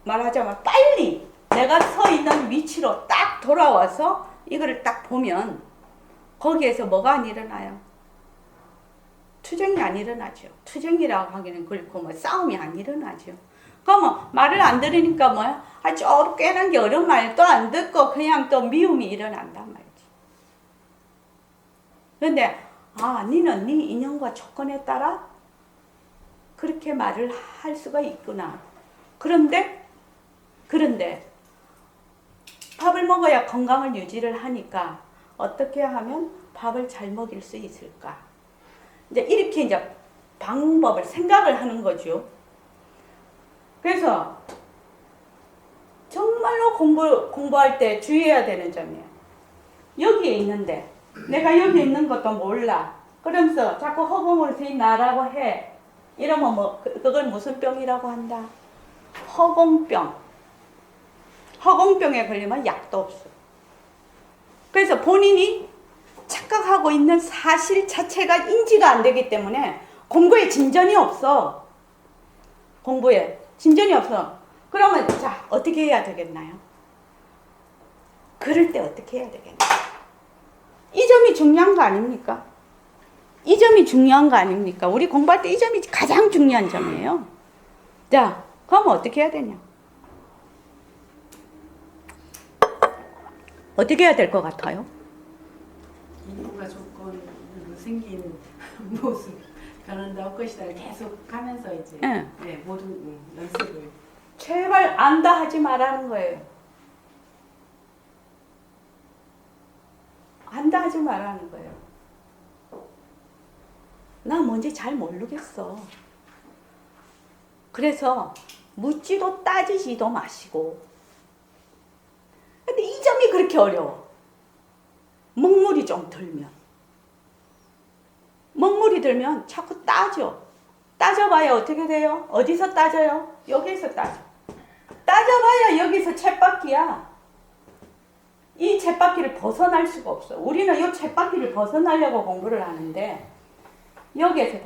말하자면 빨리 내가 서 있는 위치로 딱 돌아와서 이거를 딱 보면 거기에서 뭐가 안 일어나요? 투쟁이 안 일어나죠. 투쟁이라고 하기는 그렇고 뭐 싸움이 안 일어나죠. 그러면 말을 안 들으니까 뭐야? 쪼록 깨는 게 어려운 말도 안 듣고 그냥 또 미움이 일어난단 말이지. 그런데 니는 네 인연과 조건에 따라 그렇게 말을 할 수가 있구나. 그런데 밥을 먹어야 건강을 유지를 하니까 어떻게 하면 밥을 잘 먹일 수 있을까? 이제 이렇게 이제 방법을 생각을 하는 거죠. 그래서 정말로 공부할 때 주의해야 되는 점이에요. 여기에 있는데 내가 여기 있는 것도 몰라. 그러면서 자꾸 허공을 들이나라고 해. 이러면 그걸 무슨 병이라고 한다? 허공병. 허공병에 걸리면 약도 없어. 그래서 본인이 착각하고 있는 사실 자체가 인지가 안 되기 때문에 공부에 진전이 없어. 공부에 진전이 없어. 그러면 자 어떻게 해야 되겠나요? 그럴 때 어떻게 해야 되겠나요? 이 점이 중요한 거 아닙니까? 이 점이 중요한 거 아닙니까? 우리 공부할 때 이 점이 가장 중요한 점이에요. 자, 그럼 어떻게 해야 되냐? 어떻게 해야 될 것 같아요? 인구가 조건으로 생긴 모습 변한다 할 것이다 계속 하면서 이제 네. 모든 연습을 제발 안다 하지 말라는 거예요. 안다 하지 말라는 거예요. 나 뭔지 잘 모르겠어. 그래서 묻지도 따지지도 마시고. 근데 이 점이 그렇게 어려워. 먹물이 좀 들면. 먹물이 들면 자꾸 따져. 따져봐야 어떻게 돼요? 어디서 따져요? 여기서 따져. 따져봐야 여기서 쳇바퀴야. 이 쳇바퀴를 벗어날 수가 없어. 우리는 이 쳇바퀴를 벗어나려고 공부를 하는데 여기에서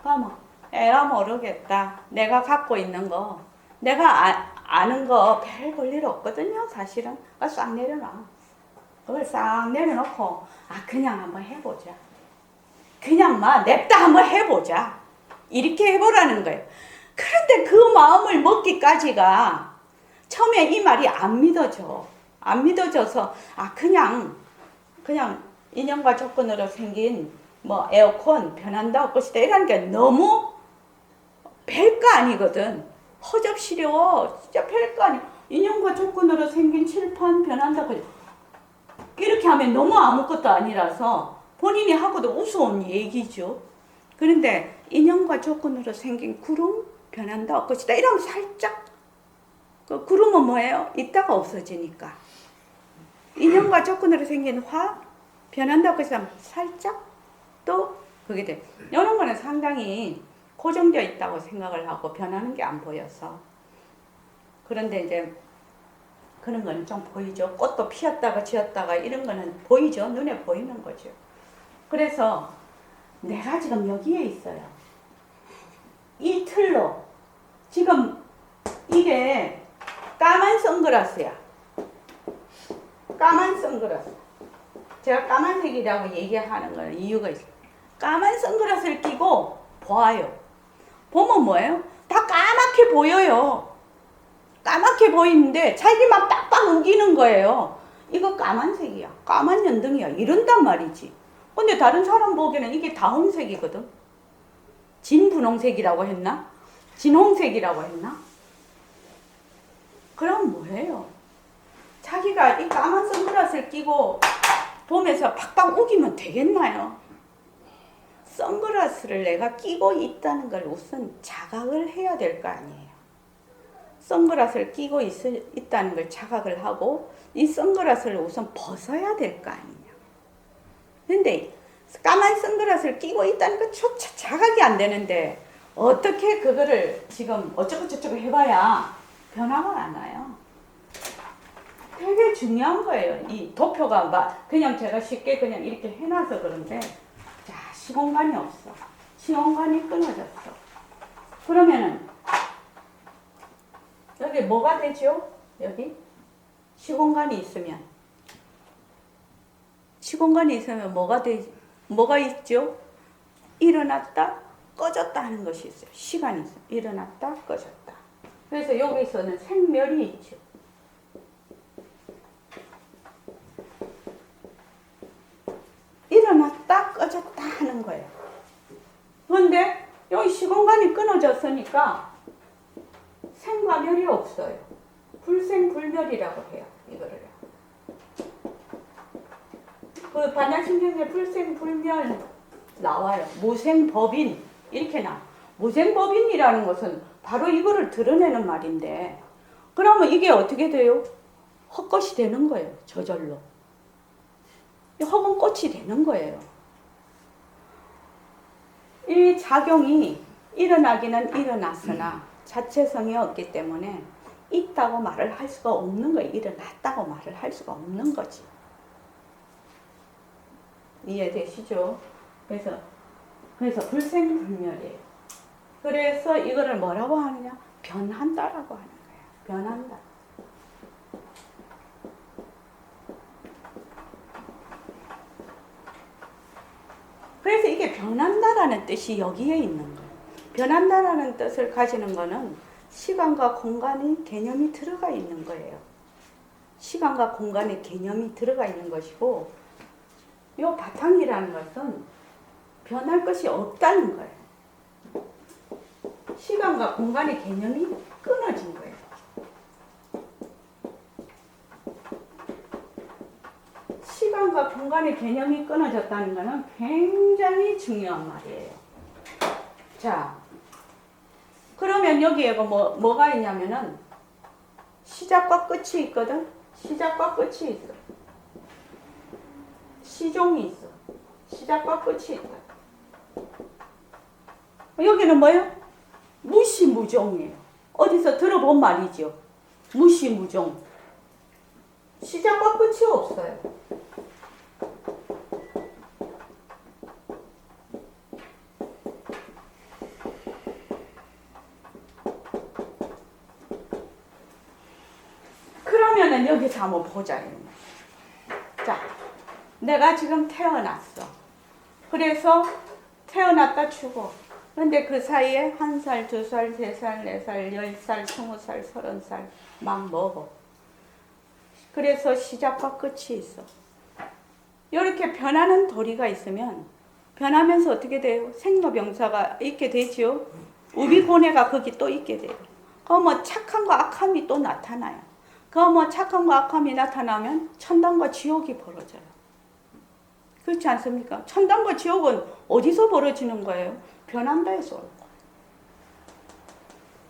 가만 에라 모르겠다. 내가 갖고 있는 거 내가 아는 거 별 볼일 없거든요. 사실은 싹 내려놔. 그걸 싹 내려놓고 그냥 한번 해보자. 그냥 냅다 한번 해보자. 이렇게 해보라는 거예요. 그런데 그 마음을 먹기까지가 처음에 이 말이 안 믿어져. 안 믿어져서 그냥 인연과 조건으로 생긴 에어컨 변한다고 것이다 이런 게 너무 별거 아니거든. 허접시려. 진짜 별거 아니야. 인연과 조건으로 생긴 칠판 변한다고 이렇게 하면 너무 아무것도 아니라서 본인이 하고도 우스운 얘기죠. 그런데 인연과 조건으로 생긴 구름 변한다고 것이다 이러면 살짝 그 구름은 뭐예요? 있다가 없어지니까. 인연과 조건으로 생긴 화 변한다고 것이다 살짝 또 그게 돼. 이런 거는 상당히 고정되어 있다고 생각을 하고 변하는 게 안 보여서. 그런데 이제 그런 거는 좀 보이죠. 꽃도 피었다가 지었다가 이런 거는 보이죠. 눈에 보이는 거죠. 그래서 내가 지금 여기에 있어요. 이 틀로 지금 이게 까만 선글라스야. 까만 선글라스. 제가 까만색이라고 얘기하는 거는 이유가 있어요. 까만 선글라스를 끼고 봐요. 보면 뭐예요? 다 까맣게 보여요. 까맣게 보이는데 자기만 빡빡 우기는 거예요. 이거 까만색이야. 까만 연등이야. 이런단 말이지. 근데 다른 사람 보기에는 이게 다홍색이거든. 진분홍색이라고 했나? 진홍색이라고 했나? 그럼 뭐예요? 자기가 이 까만 선글라스를 끼고 보면서 팍팍 우기면 되겠나요? 선글라스를 내가 끼고 있다는 걸 우선 자각을 해야 될 거 아니에요. 선글라스를 끼고 있다는 걸 자각을 하고 이 선글라스를 우선 벗어야 될 거 아니냐. 근데 까만 선글라스를 끼고 있다는 것조차 자각이 안 되는데 어떻게 그거를 지금 어쩌고저쩌고 해봐야 변화가 안 와요. 되게 중요한 거예요. 이 도표가 막 그냥 제가 쉽게 그냥 이렇게 해놔서 그런데 자, 시공간이 없어. 시공간이 끊어졌어. 그러면은 여기 뭐가 되죠? 여기 시공간이 있으면 뭐가 있죠? 일어났다 꺼졌다 하는 것이 있어요. 시간이 있어요. 일어났다 꺼졌다. 그래서 여기서는 생멸이 있죠. 일어났다 꺼졌다 하는 거예요. 그런데 여기 시공간이 끊어졌으니까 생과 멸이 없어요. 불생불멸이라고 해요. 이거를. 그 반야심경에 불생불멸 나와요. 무생법인 이렇게 나. 무생법인이라는 것은 바로 이거를 드러내는 말인데 그러면 이게 어떻게 돼요? 헛것이 되는 거예요. 저절로. 헛은 꽃이 되는 거예요. 이 작용이 일어나기는 일어났으나 자체성이 없기 때문에 있다고 말을 할 수가 없는 거예요. 일어났다고 말을 할 수가 없는 거지. 이해되시죠? 그래서 불생불멸이에요. 그래서 이거를 뭐라고 하느냐? 변한다라고 하는 거예요. 변한다. 그래서 이게 변한다라는 뜻이 여기에 있는 거예요. 변한다라는 뜻을 가지는 거는 시간과 공간의 개념이 들어가 있는 거예요. 시간과 공간의 개념이 들어가 있는 것이고 이 바탕이라는 것은 변할 것이 없다는 거예요. 시간과 공간의 개념이 끊어진 거예요. 시간과 공간의 개념이 끊어졌다는 것은 굉장히 중요한 말이에요. 자, 그러면 여기에 뭐가 있냐면은 시작과 끝이 있거든. 시작과 끝이 있어. 시종이 있어. 시작과 끝이 있다. 여기는 뭐예요? 무시무종이에요. 어디서 들어본 말이죠. 무시무종. 시작과 끝이 없어요. 그러면은 여기서 한번 보자. 자, 내가 지금 태어났어. 그래서 태어났다 죽어. 근데 그 사이에 1살, 2살, 3살, 4살, 10살, 20살, 30살 막 먹어. 그래서 시작과 끝이 있어. 이렇게 변하는 도리가 있으면 변하면서 어떻게 돼요? 생로병사가 있게 되죠. 우비고뇌가 거기 또 있게 돼요. 그럼 착함과 악함이 또 나타나요. 그럼 착함과 악함이 나타나면 천당과 지옥이 벌어져요. 그렇지 않습니까? 천당과 지옥은 어디서 벌어지는 거예요? 변한다에서 올 거예요.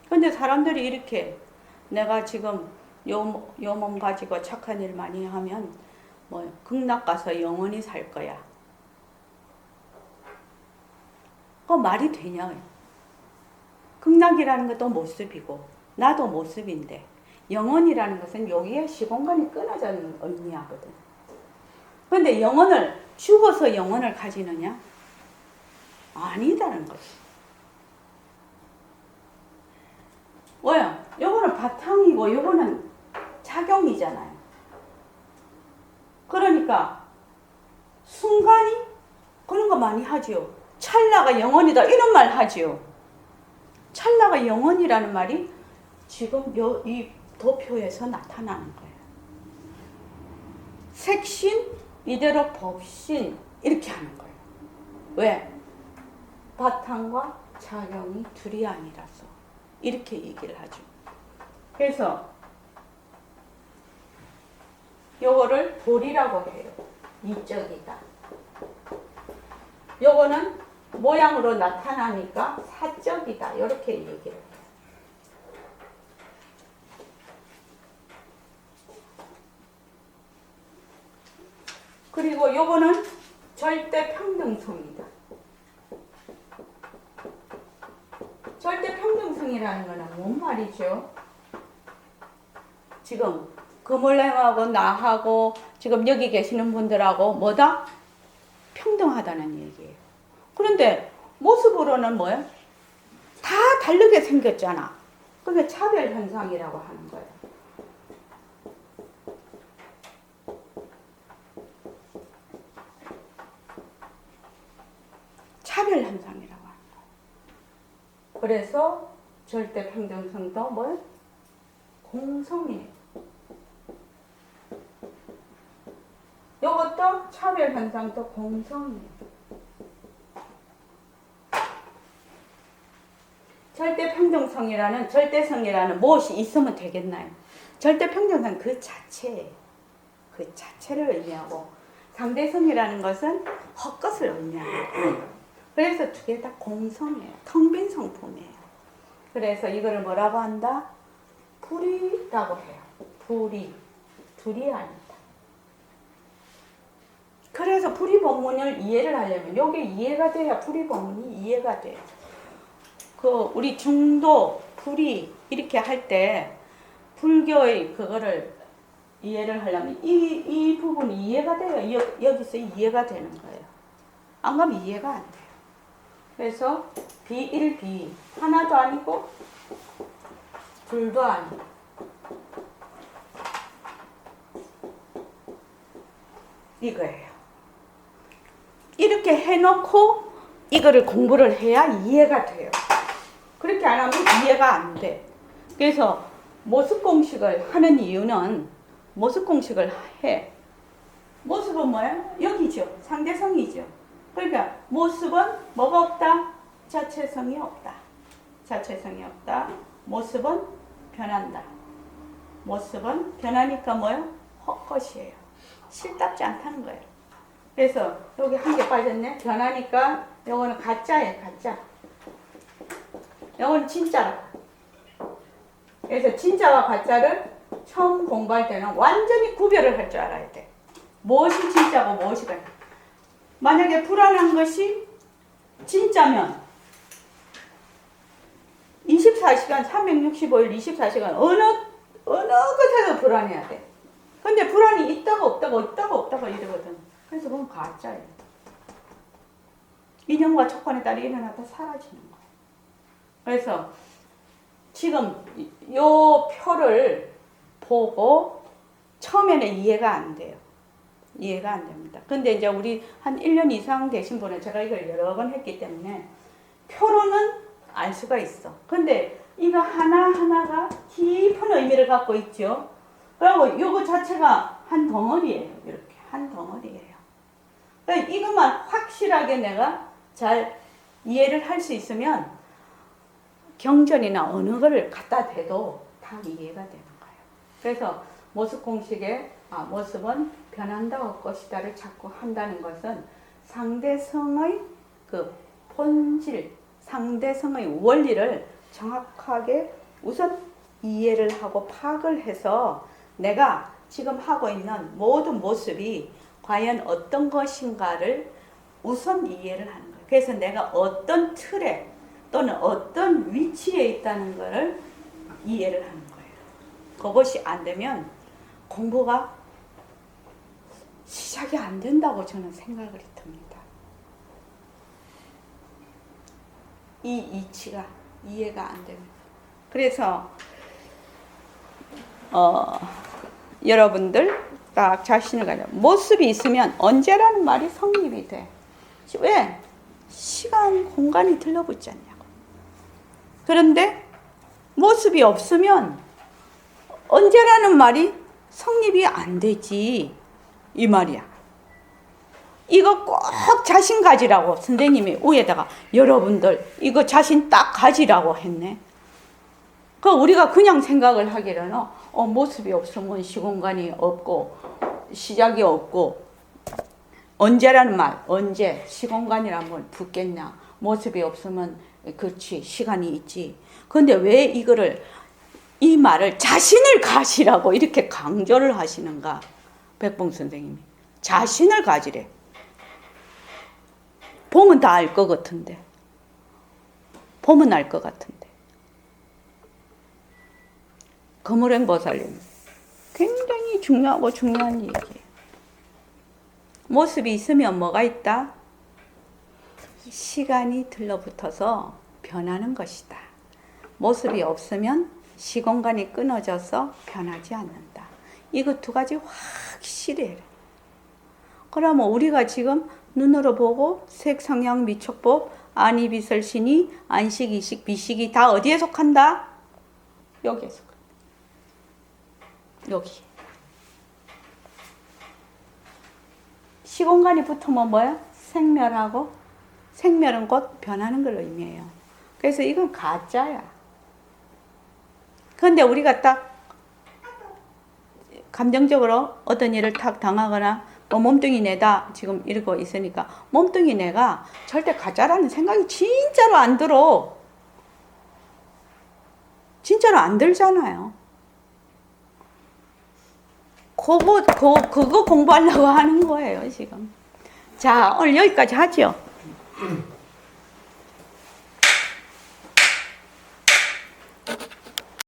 근데 사람들이 이렇게 내가 지금 요 몸 가지고 착한 일 많이 하면 극락 가서 영원히 살 거야. 그거 말이 되냐? 극락이라는 것도 모습이고 나도 모습인데 영혼이라는 것은 여기에 시공간이 끊어진 의미하거든. 그런데 영혼을 죽어서 영혼을 가지느냐? 아니다는 거지. 왜요? 요거는 바탕이고 요거는 작용이잖아요. 그러니까 순간이 그런 거 많이 하지요. 찰나가 영혼이다 이런 말 하지요. 찰나가 영혼이라는 말이 지금 이 도표에서 나타나는 거예요. 색신, 이대로 법신 이렇게 하는 거예요. 왜? 바탕과 작용이 둘이 아니라서 이렇게 얘기를 하죠. 그래서 요거를 돌이라고 해요. 이적이다. 요거는 모양으로 나타나니까 사적이다. 이렇게 얘기를 해요. 그리고 요거는 절대 평등성이다. 절대 평등성이라는 거는 뭔 말이죠? 지금 금을행하고 나하고 지금 여기 계시는 분들하고 뭐다? 평등하다는 얘기예요. 그런데 모습으로는 뭐예요? 다 다르게 생겼잖아. 그게 차별 현상이라고 하는 거예요. 차별 현상이라고 하는 거예요. 그래서 절대 평등성도 뭐예요? 공성이에요. 이것도 차별 현상도 공성이에요. 절대 평등성이라는 절대성이라는 무엇이 있으면 되겠나요? 절대 평등성 그 자체예요. 그 자체를 의미하고 상대성이라는 것은 헛것을 의미합니다. 그래서 두 개 다 공성이에요. 텅 빈 성품이에요. 그래서 이거를 뭐라고 한다? 불이라고 해요. 불이. 둘이 아니다. 그래서 불이 법문을 이해를 하려면 요게 이해가 돼야 불이 법문이 이해가 돼요. 우리 중도 불이 이렇게 할 때 불교의 그거를 이해를 하려면 이 부분이 이해가 돼요. 여기서 이해가 되는 거예요. 안 그러면 이해가 안 돼요. 그래서 비일비 하나도 아니고 둘도 아니고 이거예요. 이렇게 해놓고 이거를 공부를 해야 이해가 돼요. 그렇게 안 하면 이해가 안 돼. 그래서 모습 공식을 하는 이유는 모습 공식을 해. 모습은 뭐야? 여기죠. 상대성이죠. 그러니까 모습은 뭐가 없다? 자체성이 없다. 자체성이 없다. 모습은 변한다. 모습은 변하니까 뭐야? 헛것이에요. 실답지 않다는 거예요. 그래서 여기 한 개 빠졌네. 변하니까 요거는 가짜예요. 가짜. 요거는 진짜라. 그래서 진짜와 가짜를 처음 공부할 때는 완전히 구별을 할 줄 알아야 돼. 무엇이 진짜고 무엇이 가짜. 만약에 불안한 것이 진짜면 24시간 365일 24시간 어느 것에도 불안해야 돼. 근데 불안이 있다가 없다가 이러거든. 그래서 그건 가짜예요. 인연과 조건에 따라 일어나다 사라지는 거예요. 그래서 지금 요 표를 보고 처음에는 이해가 안 돼요. 이해가 안 됩니다. 근데 이제 우리 한 1년 이상 되신 분은 제가 이걸 여러 번 했기 때문에 표로는 알 수가 있어. 근데 이거 하나하나가 깊은 의미를 갖고 있죠. 그리고 요거 자체가 한 덩어리예요. 이렇게 한 덩어리예요. 그러니까 이것만 확실하게 내가 잘 이해를 할 수 있으면 경전이나 어느 거를 갖다 대도 다 이해가 되는 거예요. 그래서 모습 공식에 모습은 변한다고 것이다를 자꾸 한다는 것은 상대성의 그 본질, 상대성의 원리를 정확하게 우선 이해를 하고 파악을 해서 내가 지금 하고 있는 모든 모습이 과연 어떤 것인가를 우선 이해를 하는 거예요. 그래서 내가 어떤 틀에 또는 어떤 위치에 있다는 것을 이해를 하는 거예요. 그것이 안 되면 공부가 시작이 안 된다고 저는 생각을 듭니다. 이 이치가 이해가 안 됩니다. 그래서 여러분들 딱 자신을 가져 모습이 있으면 언제라는 말이 성립이 돼. 왜? 시간, 공간이 들러붙지 않냐고. 그런데 모습이 없으면 언제라는 말이 성립이 안 되지. 이 말이야. 이거 꼭 자신 가지라고 선생님이 위에다가 여러분들 이거 자신 딱 가지라고 했네. 그 우리가 그냥 생각을 하기로는 모습이 없으면 시공간이 없고 시작이 없고 언제라는 말, 언제 시공간이라면 붙겠냐. 모습이 없으면 그렇지 시간이 있지. 그런데 왜 이거를 이 말을 자신을 가지라고 이렇게 강조를 하시는가? 백봉 선생님이 자신을 가지래. 보면 다 알 것 같은데. 보면 알 것 같은데. 거무랭 보살님 굉장히 중요하고 중요한 얘기예요. 모습이 있으면 뭐가 있다? 시간이 들러붙어서 변하는 것이다. 모습이 없으면 시공간이 끊어져서 변하지 않는다. 이거 두 가지 확실히 해라. 그러면 우리가 지금 눈으로 보고 색, 성향, 미촉법, 안이, 비설, 신이, 안식, 이식, 비식이 다 어디에 속한다? 여기에 속한다. 여기. 시공간이 붙으면 뭐야? 생멸하고 생멸은 곧 변하는 걸 의미해요. 그래서 이건 가짜야. 그런데 우리가 딱 감정적으로 어떤 일을 탁 당하거나 몸뚱이 내다 지금 이러고 있으니까 몸뚱이 내가 절대 가짜라는 생각이 진짜로 안 들어. 진짜로 안 들잖아요. 그거 공부하려고 하는 거예요, 지금. 자, 오늘 여기까지 하죠.